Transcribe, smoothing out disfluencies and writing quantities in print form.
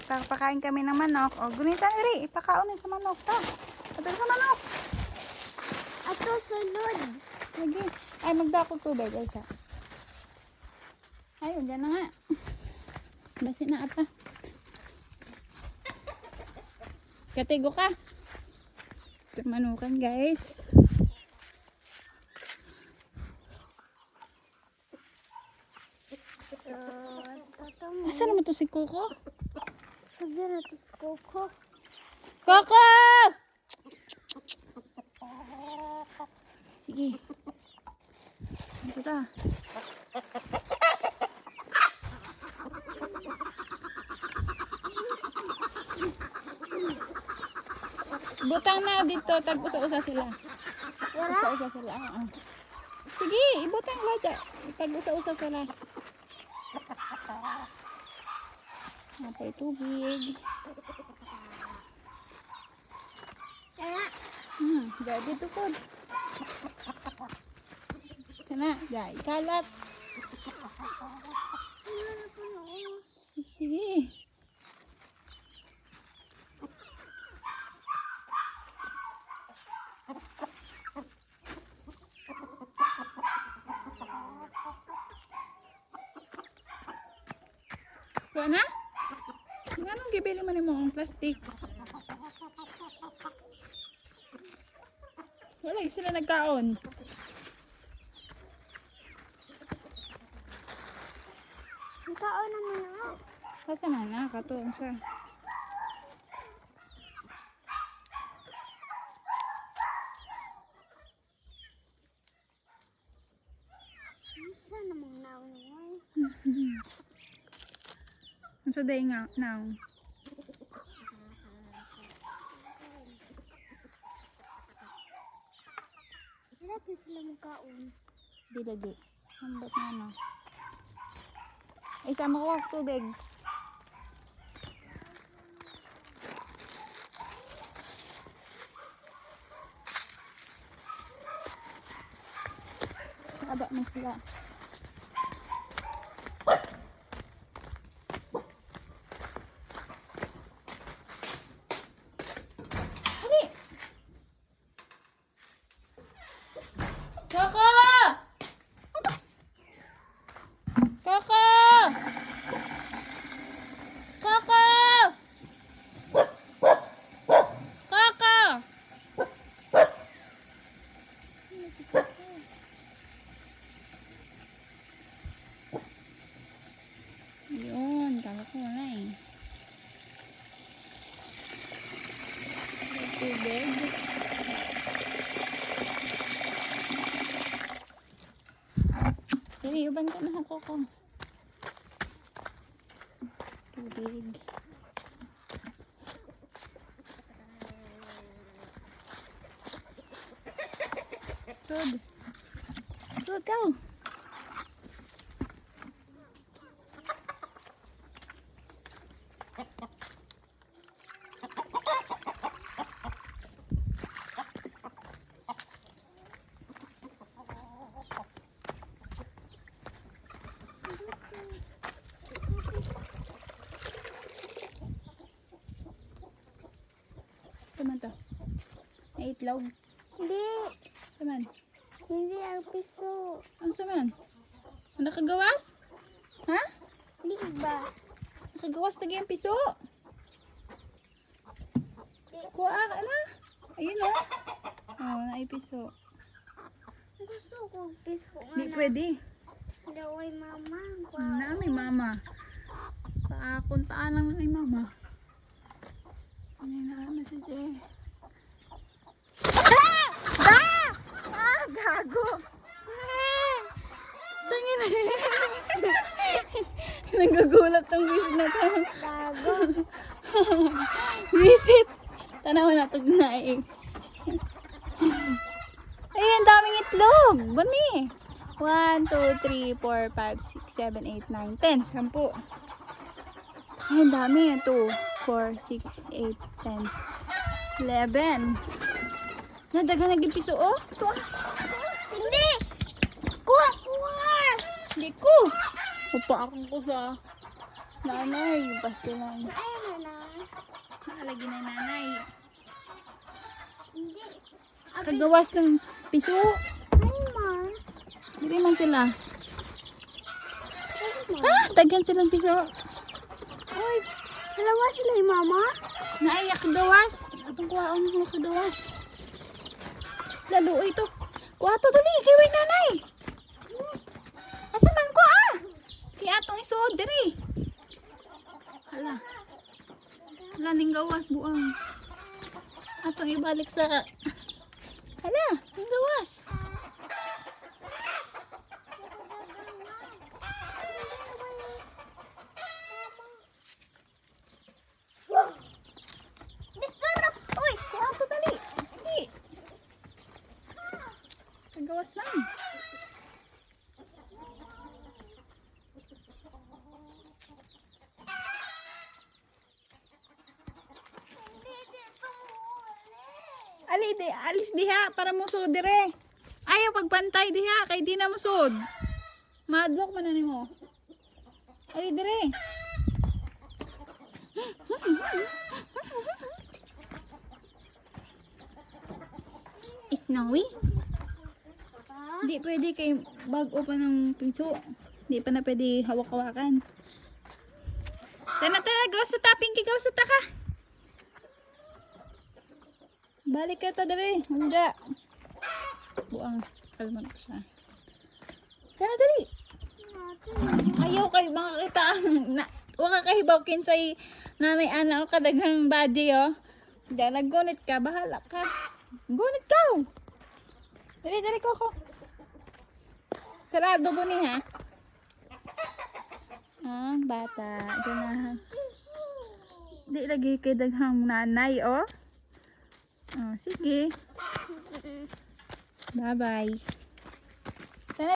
Ta, pakain kami ng manok. O, gunita rin. Ipakaunin sa manok. Ta, ito sa manok. Ato sulod. Lagi. Ay, magdakog tubig. Ay, sa. Ayun, dyan na nga. Basi na apa. Katigo ka. Manukan, guys. Asan naman to si Coco? Sabi na to si Coco. Coco! Sige. Ito ta. Butang na dito. Tag-usa-usa sila. Usa-usa sila. Sige, ibutang laja. Tag-usa-usa sila. Napay tubig. Gaya dito po. Kana, gaya. Kalat. Sige. Kuha na? Anong gibili man mo ang plastic? Wala, sila nagkaon. Nagkaon naman na. Kasa man na, katuong sa. Isa namang naon ngayon. Ang sa day nga, now. Hirap na sila magkaon. Di lagi. Hambot na no. Ay, sama ko ang tubig. Saba na sila. Hali! Coco! Coco! Coco! Coco! Yun, kala ko wala eh. Tubig. Dali, uban ka na ako ko. Tubig. Sud. Sud ka. Saman to? May itlog? Hindi. Saman? Hindi ang piso. Ang saman? Ang nakagawas? Ha? Hindi ba? Nakagawas lagi ang piso. Kuha ka na. Ayun o. Oh, naay piso. Gusto ko piso. Hindi pwede. Daway mama. Na may mama. Kuntaan lang na may mama. Ano yung naka-message eh. Ah! Ah! Ah! Gago! Tangin na. Nagagulat ang wisit na to. Bago. Wisit. Tanawa na ito gnaig. Ay, ang daming itlog. Bani. 1, 2, 3, 4, 5, 6, 7, 8, 9, 10. 10. Ay, ang dami. 2, 4, 6, 8, 10, 11. Nadaga naging piso, oh. Hindi! Kuha! Kuha! Hindi ko. Upa ako sa... Nanay, yung pastilan. Ayun na. Nakalagay na nanay. Hindi. Kagawas ng piso. Ay, ma. Hindi man sila. Ay, ma. Ah, daghan silang piso. Uy, dalawa sila yung mama? Naiyak gawas. Atong kuwaon mo kagawas. Lalo ito. Kuha to dali, kay way nanay. Asa man ko ah? Kaya atong isuod diri. Hala. Hala ning gawas buang. Atong ibalik sa hala, ning gawas. Dito na. Uy, Kuha to dali. Dali. Ang gawas man. hindi dito muli. Ali, di, alis diha para musod dire. Ayaw pagpantay diha kay di na musod. Madlock man na nimo. Ali dire. Snowy? Di pwede kay bago pa ng pinso. Di pa na pwede hawak-hawakan. Tana, gawas sa taping kay gawas sa taka. Balik ka ta dere. Handa. Buang. Kalman ko sa. Tana dali. Ayaw kay makakita ang waka kahibaw kinsay nanay ana o kadaghang body oh. Diyan naggunit ka, bahala ka. Gunit ka. Dali dali ko. Sarado mo ni ha. Ah, bata. Ganahan. Di lagi kay daghang nanay oh. Oh, sige. Bye-bye.